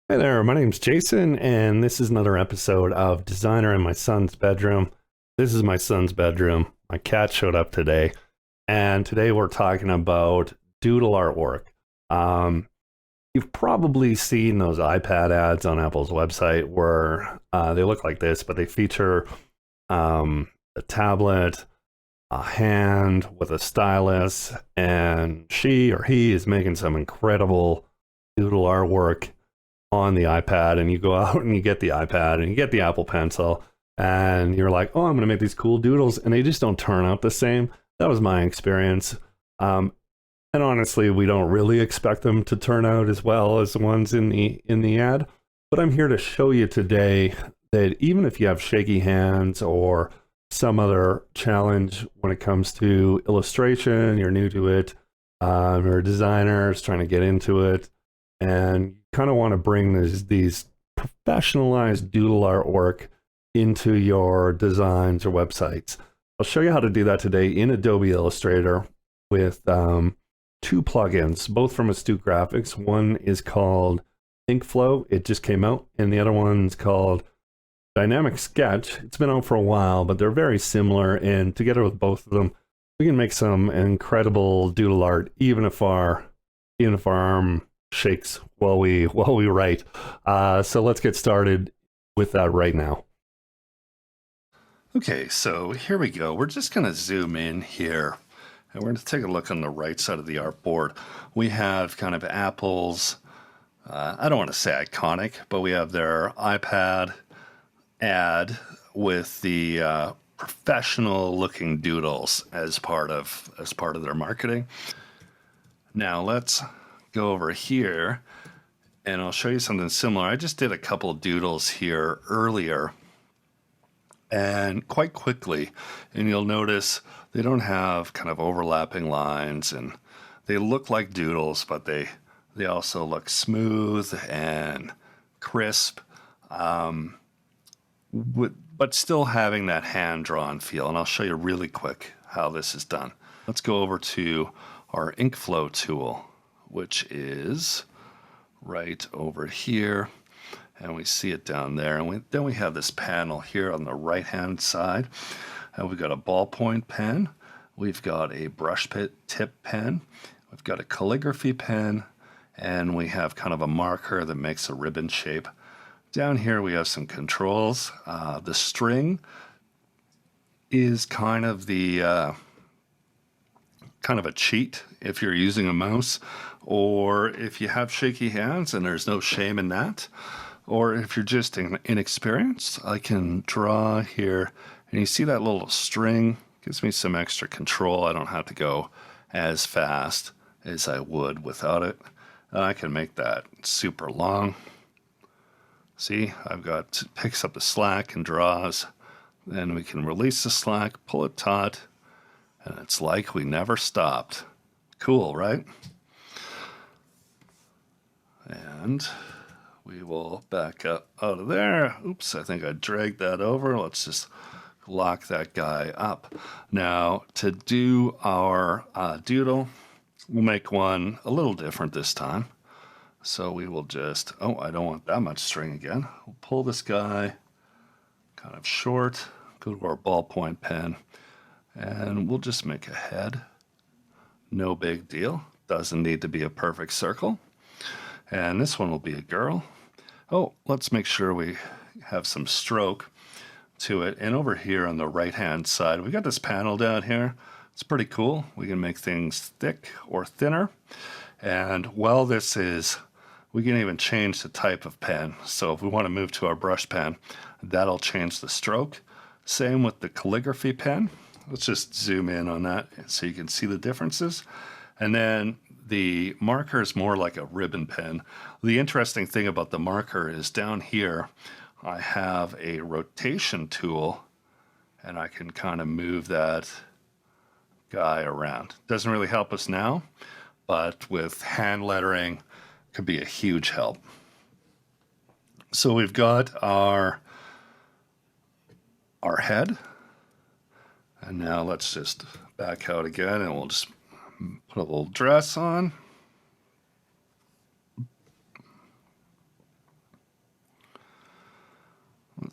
Hey there, my name's Jason, and this is another episode of Designer in My Son's Bedroom. This is my son's bedroom. My cat showed up today, and today we're talking about doodle artwork. Um, you've probably seen those iPad ads on Apple's website where they look like this, but they feature a tablet, a hand with a stylus, and she or he is making some incredible doodle artwork on the iPad. And you go out and you get the iPad and you get the Apple Pencil and you're like, oh, I'm going to make these cool doodles, and they just don't turn out the same. That was my experience. And honestly, we don't really expect them to turn out as well as the ones in the ad. But I'm here to show you today that even if you have shaky hands or some other challenge when it comes to illustration, you're new to it, you're a designer, is trying to get into it, and you kind of want to bring these professionalized doodle artwork into your designs or websites. I'll show you how to do that today in Adobe Illustrator with two plugins, both from Astute Graphics. One is called Inkflow. It just came out, and the other one's called Dynamic Sketch. It's been out for a while, but they're very similar, and together with both of them, we can make some incredible doodle art, even if our arm shakes while we write. So let's get started with that right now. Okay, so here we go. We're just going to zoom in here, and we're going to take a look on the right side of the artboard. We have kind of Apple's, I don't want to say iconic, but we have their iPad ad with the professional looking doodles as part of their marketing. Now let's go over here and I'll show you something similar. I just did a couple doodles here earlier and quite quickly, and you'll notice they don't have kind of overlapping lines, and they look like doodles, but they also look smooth and crisp, but still having that hand-drawn feel. And I'll show you really quick how this is done. Let's go over to our Inkflow tool, which is right over here, and we see it down there. And then we have this panel here on the right-hand side. We've got a ballpoint pen, we've got a brush tip pen, we've got a calligraphy pen, and we have kind of a marker that makes a ribbon shape. Down here we have some controls. The string is kind of a cheat if you're using a mouse, or if you have shaky hands, and there's no shame in that. Or if you're just inexperienced, I can draw here, and you see that little string gives me some extra control. I don't have to go as fast as I would without it. And I can make that super long. See, picks up the slack and draws. Then we can release the slack, pull it taut, and it's like we never stopped. Cool, right? And we will back up out of there. Oops, I think I dragged that over. Let's just lock that guy up. Now, to do our doodle, we'll make one a little different this time. So we will just, I don't want that much string again. We'll pull this guy kind of short, go to our ballpoint pen, and we'll just make a head. No big deal. Doesn't need to be a perfect circle. And this one will be a girl. Let's make sure we have some stroke to it. And over here on the right-hand side, we got this panel down here. It's pretty cool. We can make things thick or thinner. And while this is, we can even change the type of pen. So if we want to move to our brush pen, that'll change the stroke. Same with the calligraphy pen. Let's just zoom in on that so you can see the differences. And then the marker is more like a ribbon pen. The interesting thing about the marker is down here, I have a rotation tool, and I can kind of move that guy around. Doesn't really help us now, but with hand lettering, could be a huge help. So we've got our head, and now let's just back out again, and we'll just put a little dress on.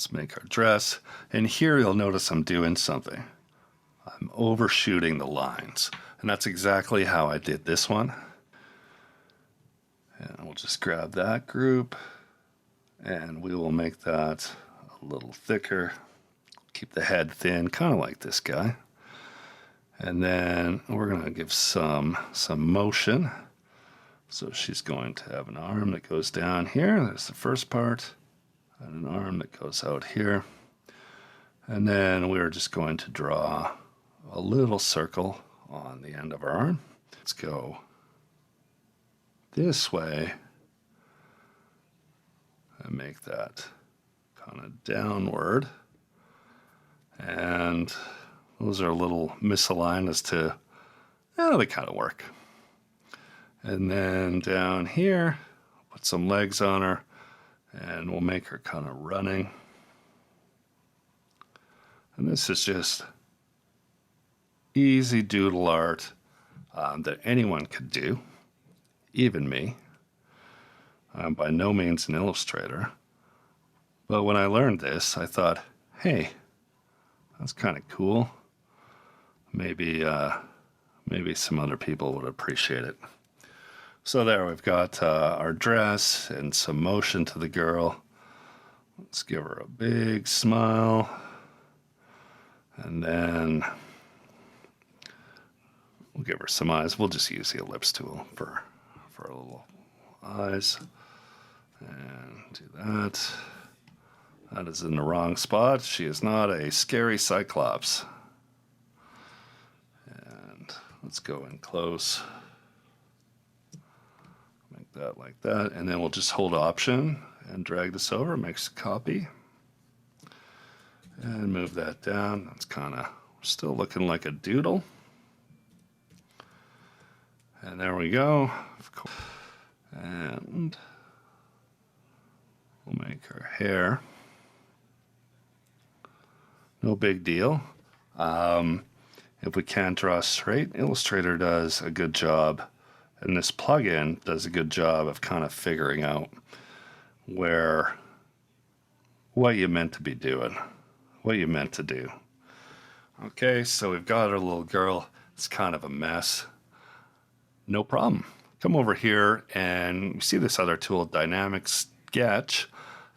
Let's make our dress. And here you'll notice I'm doing something. I'm overshooting the lines. And that's exactly how I did this one. And we'll just grab that group and we will make that a little thicker. Keep the head thin, kind of like this guy. And then we're going to give some motion. So she's going to have an arm that goes down here. There's the first part. And an arm that goes out here. And then we're just going to draw a little circle on the end of our arm. Let's go this way and make that kind of downward. And those are a little misaligned as to how they kind of work. And then down here, put some legs on her, and we'll make her kind of running. And this is just easy doodle art that anyone could do, even me. I'm by no means an illustrator. But when I learned this, I thought, hey, that's kind of cool. Maybe some other people would appreciate it. So there we've got our dress and some motion to the girl. Let's give her a big smile. And then we'll give her some eyes. We'll just use the ellipse tool for a little eyes. And do that. That is in the wrong spot. She is not a scary cyclops. And let's go in close. Make that like that. And then we'll just hold Option and drag this over. Makes a copy. And move that down. That's kind of still looking like a doodle. And there we go. And we'll make her hair. No big deal. If we can't draw straight, Illustrator does a good job, and this plugin does a good job of kind of figuring out what you meant to be doing, what you meant to do. Okay, so we've got our little girl. It's kind of a mess. No problem. Come over here and you see this other tool, Dynamic Sketch.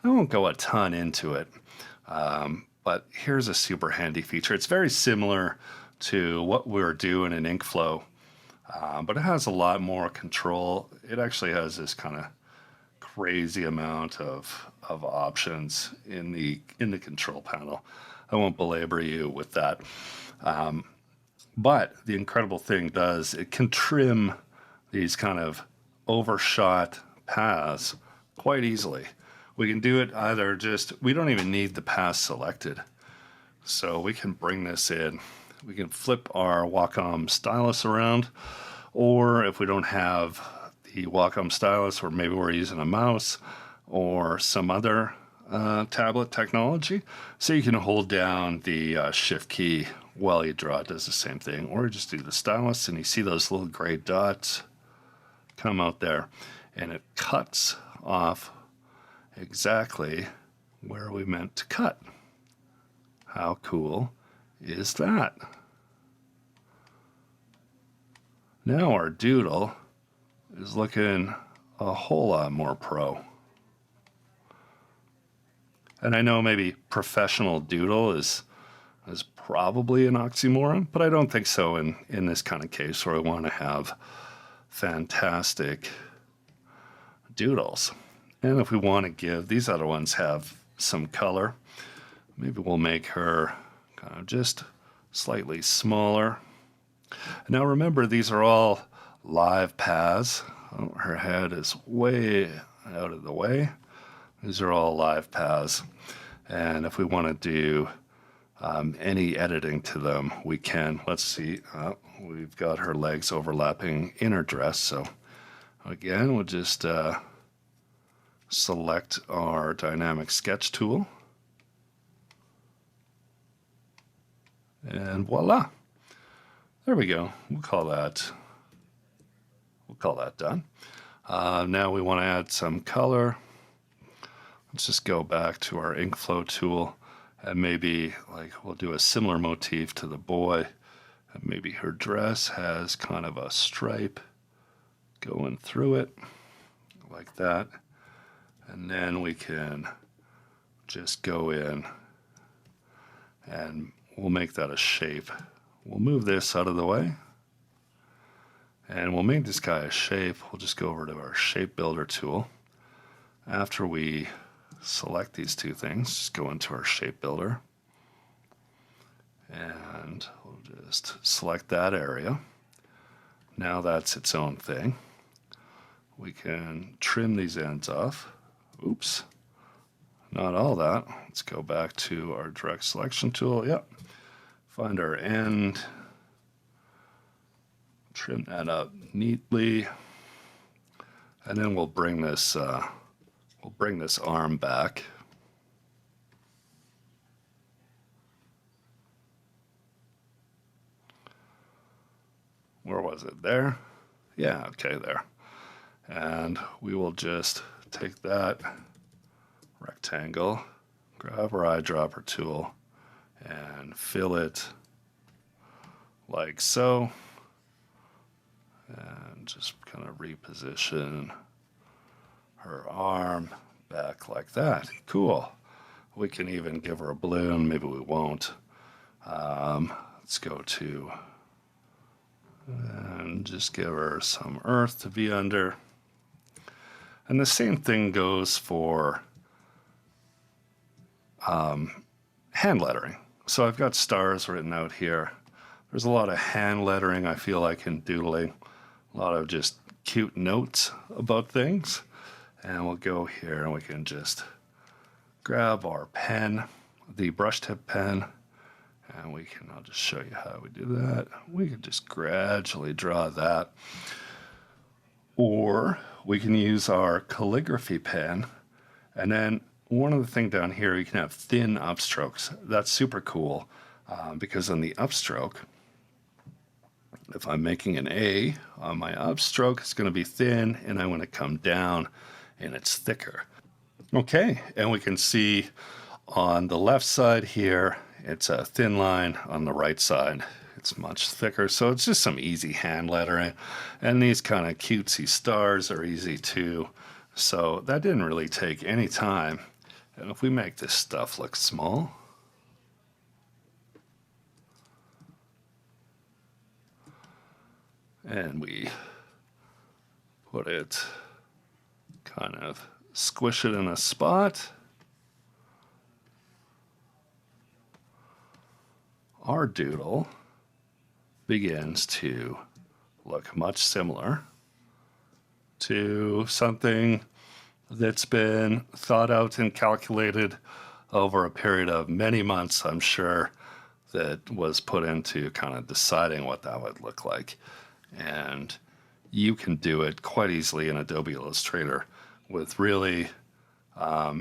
I won't go a ton into it. But here's a super handy feature. It's very similar to what we're doing in Inkflow, but it has a lot more control. It actually has this kind of crazy amount of options in the control panel. I won't belabor you with that. But the incredible thing it can trim these kind of overshot paths quite easily. We can do it either we don't even need the path selected. So we can bring this in. We can flip our Wacom stylus around, or if we don't have the Wacom stylus, or maybe we're using a mouse or some other tablet technology. So you can hold down the shift key while you draw. It does the same thing. Or just do the stylus and you see those little gray dots come out there and it cuts off exactly where we meant to cut. How cool is that? Now our doodle is looking a whole lot more pro. And I know maybe professional doodle is probably an oxymoron, but I don't think so in this kind of case where I want to have fantastic doodles. And if we want to give, these other ones have some color. Maybe we'll make her kind of just slightly smaller. Now remember, these are all live paths. Oh, her head is way out of the way. These are all live paths. And if we want to do any editing to them, we can. Let's see. We've got her legs overlapping in her dress. So again, we'll just select our dynamic sketch tool. And voila. There we go. We'll call that done. Now we want to add some color. Let's just go back to our Inkflow tool, and maybe like we'll do a similar motif to the boy, and maybe her dress has kind of a stripe going through it like that. And then we can just go in and we'll make that a shape. We'll move this out of the way and we'll make this guy a shape. We'll just go over to our shape builder tool. After we select these two things, just go into our shape builder and we'll just select that area. Now that's its own thing. We can trim these ends off. Oops, not all that. Let's go back to our direct selection tool. Yep, find our end, trim that up neatly, and then we'll bring this arm back. Where was it? There? Yeah, okay, there. And we will just take that rectangle, grab our eyedropper tool, and fill it like so. And just kind of reposition her arm back like that. Cool. We can even give her a balloon. Maybe we won't. Let's go to and just give her some earth to be under. And the same thing goes for hand lettering. So I've got stars written out here. There's a lot of hand lettering I feel like in doodling. A lot of just cute notes about things. And we'll go here and we can just grab our pen, the brush tip pen, and I'll just show you how we do that. We can just gradually draw that. Or we can use our calligraphy pen. And then one other thing down here, you can have thin upstrokes. That's super cool because on the upstroke, if I'm making an A on my upstroke, it's going to be thin, and I want to come down and it's thicker. Okay, and we can see on the left side here, it's a thin line. On the right side, it's much thicker. So it's just some easy hand lettering. And these kind of cutesy stars are easy too. So that didn't really take any time. And if we make this stuff look small, and we put it, kind of squish it in a spot, our doodle begins to look much similar to something that's been thought out and calculated over a period of many months, I'm sure, that was put into kind of deciding what that would look like. And you can do it quite easily in Adobe Illustrator with really,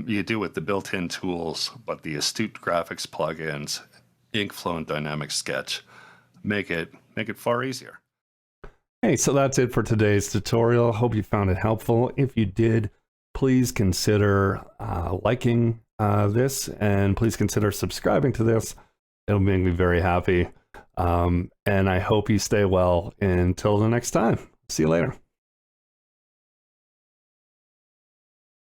you do with the built-in tools, but the Astute Graphics plugins, Inkflow and Dynamic Sketch, make it far easier. Hey, so that's it for today's tutorial. Hope you found it helpful. If you did, please consider liking this, and please consider subscribing to this. It'll make me very happy. And I hope you stay well until the next time. See you later.